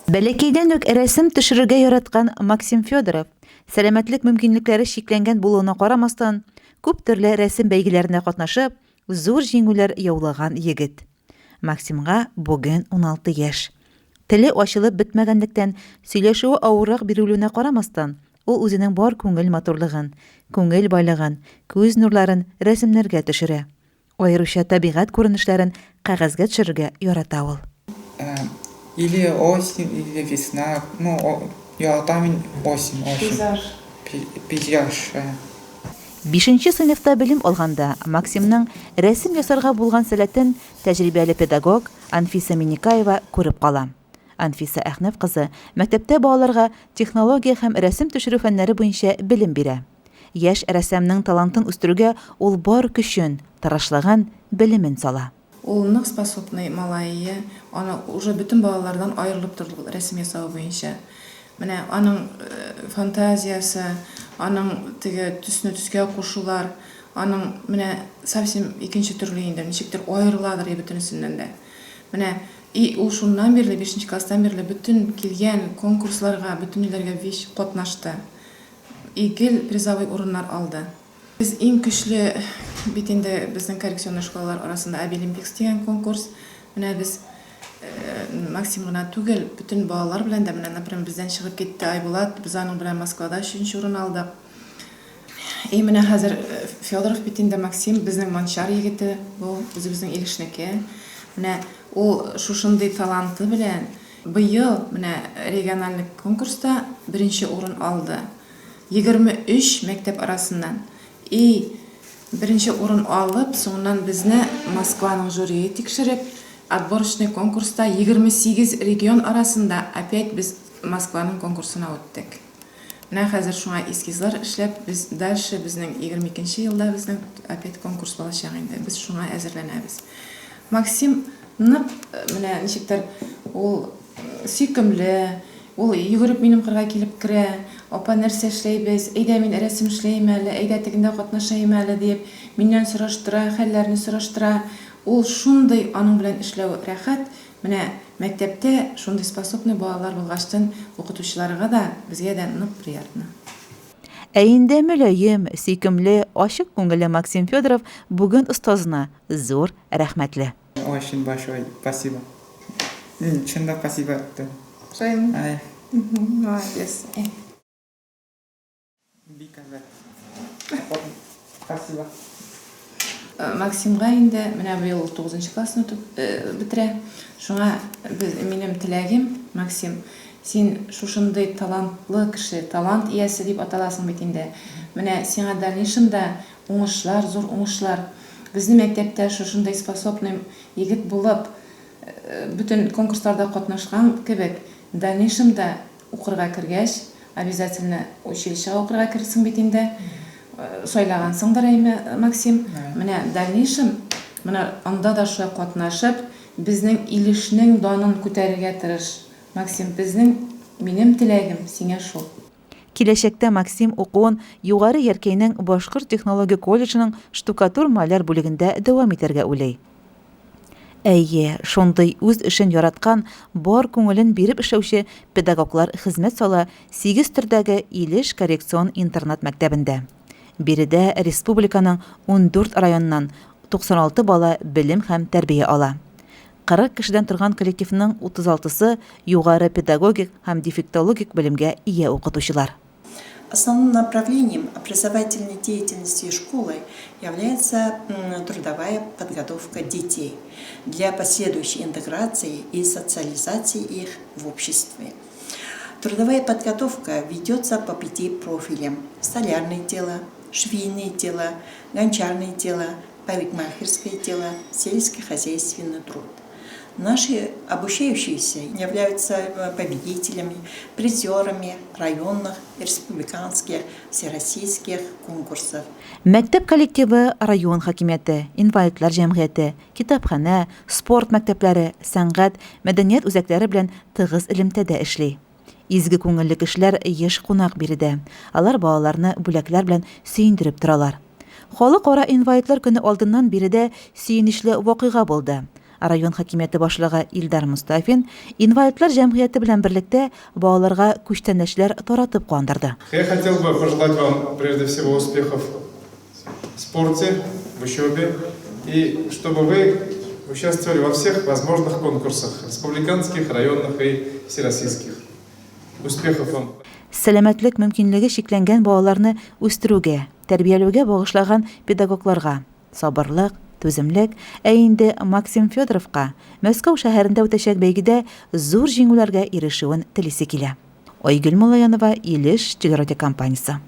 Бәләкәйдән үк рәсем төшерергә яраткан Максим Федоров, сәламәтлек мөмкинлекләре шикләнгән булуына карамастан, күп төрле рәсем бәйгеләренә катнашып, зур җиңүләр яулаган егет. Максимга бүген 16 яшь. Теле ачылып бетмәгәнлектән, сөйләшүе авыррак бирелүенә карамастан, ул үзенең бар күңел матурлыгын, күңел байлыгын, күз нурларын рәсемнәргә төшерә. Аеруча табигать күренешләрен кәгазьгә төшерергә ярата ул. Или осень, или весна. Я там осень. Пейзаж. 5-нче сыйныфта белем алганда Максимның рәсем ясарга булган сәләтен тәҗрибәле педагог Анфиса Миникаева күреп кала. Анфиса Әхнәф кызы мәктәптә балаларга технология һәм рәсем төшерү фәннәре буенча белем бирә. Яшь рәссамның талантын үстерүгә ул бар көчен, тырышлыгын, белемен сала. Ул нык способный малайы, аны уже бүтән балалардан аерылып торды рәсем ясау буенча. Менә аның фантазиясы, аның теге төсне төскә кушулар, аның менә совсем икенче төрле инде, ничектер аерыладыр бөтенсеннән дә. Менә ул шуннан бирле 5нче класстан бирле бүтән килгән конкурсларга, бүтән илләргә виш катнашты. Игел призовой урыннар алды. Biz иң көчле бит инде безнең коррекционный школалар арасында Обилимпикс дигән конкурс. Менә без Максим гына түгел, бүтән балалар белән дә менә, например, бездән чыгып китте Айбулат, без аның белән Москвада 3нче урын алдык. Менә хәзер Федоров бит инде Максим безнең манчар егете, бу үзебезнең Илешнеке. Менә ул шушындый таланты белән быел менә региональ конкурста 1нче урын алды. 23 мәктәп арасыннан. 1нче урын алып, соңыннан безне Москваның жюрие тикшереп, отборочный конкурста 28 регион арасында опять без Москваның конкурсына үттек. Менә хәзер шуңа эскизлар эшләп, без дальше безнең 22нче елда безнең опять конкурс булачак инде. Без шуңа әзерләнәбез. Максим нык менә ничектер ул сөйкемле, ул йөгереп минем кырга килеп керә. Апа нәрсә эшләйбез? Әйдә мин рәсем эшләйм әле, әйдә тегендә катнашайм әле дип, миннән сораштыра, хәлләрне сораштыра. Ул шундый аның белән эшләү рәхәт. Менә мәктәптә шундый способный балалар булгачтан укытучыларга да, безгә дә нык приятно. Инде мөлаем, сөйкемле, ачык күңелле Максим Федоров бүген остазына зур рәхмәтле. Очень большое спасибо. Чынлап спасибо. Молодец. Спасибо. Максимга инде менә быел 9нчы классны бетерә. Шуңа минем теләгем, Максим, син шушындый талантлы кеше, талант иясе дип аталасың бит инде. Менә сиңа дальнейшемдә уңышлар, зур уңышлар. Безнең мәктәптә шушындый способный егет булып, бүтән конкурсларда катнашкан кебек, дальнейшемдә укырга кергәч, обязательно училищега укырга керсең бит инде. Сайлагансыңдыр әйме, Максим. Менә дальнейшем, менә анда да шулай катнашып, безнең Илешнең данын күтәрергә тырыш. Максим, минем теләгем сиңа шул. Киләчәктә Максим укуын югары Яркәйнең Башкорт технология колледжының штукатур маляр бүлегендә дәвам итәргә уйлый. Әйе, шундый үз эшен яраткан, бар күңелен биреп эшләүче педагоглар хезмәт сала 8 төрдәге Илеш коррекцион интернат мәктәбендә. Биредә республиканың 14 районнан 96 бала белем һәм тәрбия ала. 40 кешедән торган коллективның 36-сы югары педагогик һәм дефектологик белемгә ия укытучылар. Основным направлением образовательной деятельности школы является трудовая подготовка детей для последующей интеграции и социализации их в обществе. Трудовая подготовка ведется по 5 профилям: столярное дело, швейное дело, гончарное дело, парикмахерское дело, сельскохозяйственный труд. Наши обучающиеся являются победителями, призерами районных, республиканских, всероссийских конкурсов. Мәктәп коллективы, район хакимияте, инвалидлар җәмгыяте, китапхана, спорт мәктәпләре, сәнгать, мәдәният үзәкләре белән тыгыз элемтәдә эшли. Изге күңелле кешеләр еш кунак бирде. Алар балаларны бүләкләр белән сөендереп торалар. Халыкара инвалидлар көне алдыннан биредә сөенечле вакыйга булды. район хакимияте башлыгы Илдар Мустафин инвалидлар җәмгыяте белән берлектә балаларга күчтәнәчләр таратып куандырды. Я хотел бы пожелать вам прежде всего успехов в спорте, в учебе, и чтобы вы участвовали во всех возможных конкурсах, республиканских, районных и всероссийских. Успехов вам! Сәламәтлек мөмкинлеге шикләнгән балаларны үстерүгә, тәрбияләүгә багышланган педагогларга сабырлык, түземлек, ә инде Максим Федоровка Мәскәү шәһәрендә үтәчәк бәйгедә зур җиңүләргә ирешүен телисе килә. Айгөл Малаянова, Илеш телерадиокомпаниясе.